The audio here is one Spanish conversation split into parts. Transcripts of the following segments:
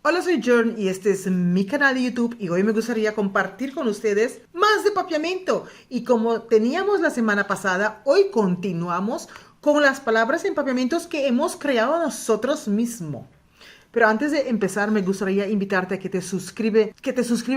Hola, soy Jorn y este es mi canal de YouTube y hoy me gustaría compartir con ustedes más de papiamento. Y como teníamos la semana pasada, hoy continuamos con las palabras en papiamentos que hemos creado nosotros mismos. Pero antes de empezar, me gustaría invitarte a que te suscribas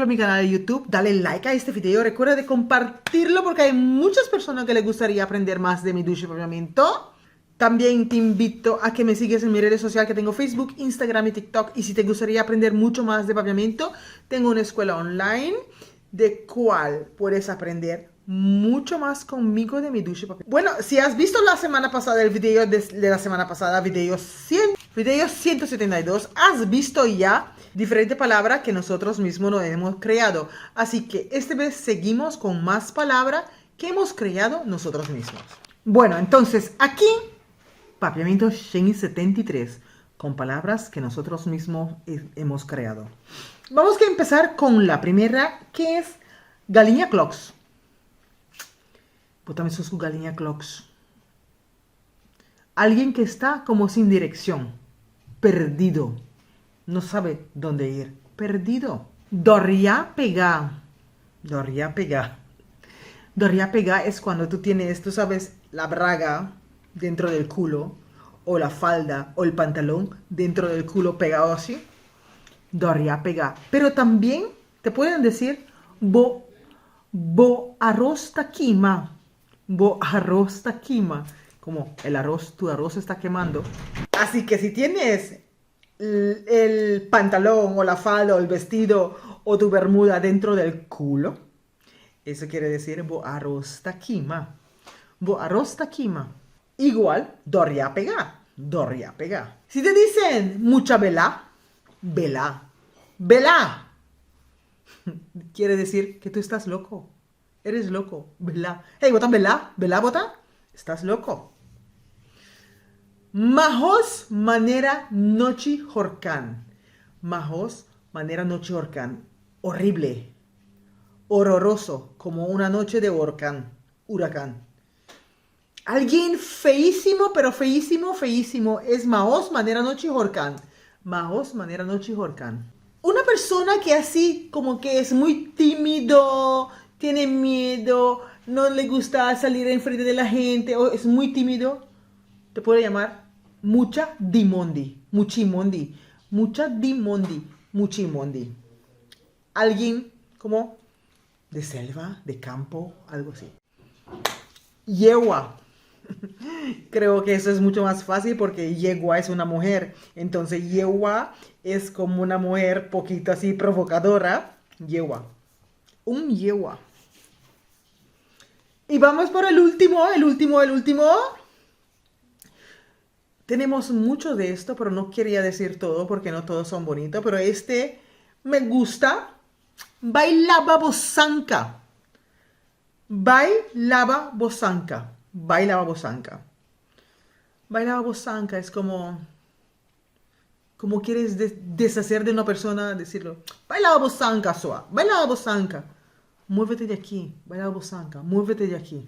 a mi canal de YouTube, dale like a este video, recuerda de compartirlo porque hay muchas personas que les gustaría aprender más de mi ducha y papiamento. También te invito a que me sigas en mis redes sociales que tengo Facebook, Instagram y TikTok. Y si te gustaría aprender mucho más de papiamento, tengo una escuela online de cual puedes aprender mucho más conmigo de mi ducha y papiamento. Bueno, si has visto la semana pasada el video de la semana pasada, video 172, has visto ya diferentes palabras que nosotros mismos nos hemos creado. Así que esta vez seguimos con más palabras que hemos creado nosotros mismos. Bueno, entonces aquí papiamento 173, con palabras que nosotros mismos hemos creado. Vamos a empezar con la primera, que es galinha clocks. Pues también sos galinha clocks. Alguien que está como sin dirección, perdido, no sabe dónde ir, perdido. Dorria pegar. Dorria pegar. Dorria pegar es cuando tú tienes, tú sabes, la braga dentro del culo, o la falda, o el pantalón dentro del culo pegado así. Dorria pegar. Pero también te pueden decir, bo arroz taquima. Bo arroz taquima. Como el arroz, tu arroz está quemando. Así que si tienes el pantalón, o la falda, o el vestido, o tu bermuda dentro del culo, eso quiere decir bo arroz taquima. Bo arroz taquima. Igual, dorria pegar. Dorria pegar. Si te dicen mucha vela, vela. Vela. Quiere decir que tú estás loco. Eres loco. Vela. Hey, botan vela. Vela, bota. Estás loco. Majos manera noche horcan. Majos manera noche horcan. Horrible. Horroroso. Como una noche de huracán. Alguien feísimo, pero feísimo, feísimo. Es Maos manera noche horcan. Maos manera noche horcan. Una persona que así como que es muy tímido, tiene miedo, no le gusta salir enfrente de la gente, o es muy tímido, te puede llamar mucha dimondi. Muchimondi. Mucha dimondi. Muchimondi. Alguien como de selva, de campo, algo así. Yegua. Creo que eso es mucho más fácil porque yegua es una mujer. Entonces yegua es como una mujer poquito así provocadora. Yegua. Un yegua. Y vamos por el último. Tenemos mucho de esto, pero no quería decir todo porque no todos son bonitos. Pero este me gusta. Bailaba bosanca. Bailaba bosanca. Bailaba bosanca. Bailaba bosanca es como quieres deshacer de una persona, decirlo. Bailaba bosanca, soa. Bailaba bosanca. Muévete de aquí. Bailaba bosanca. Muévete de aquí.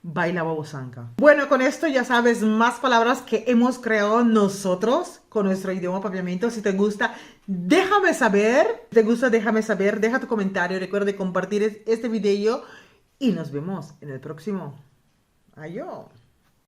Bailaba bosanca. Bueno, con esto ya sabes más palabras que hemos creado nosotros con nuestro idioma papiamento. Si te gusta, déjame saber. Si te gusta, déjame saber. Deja tu comentario. Recuerda de compartir este video. Y nos vemos en el próximo. Adiós.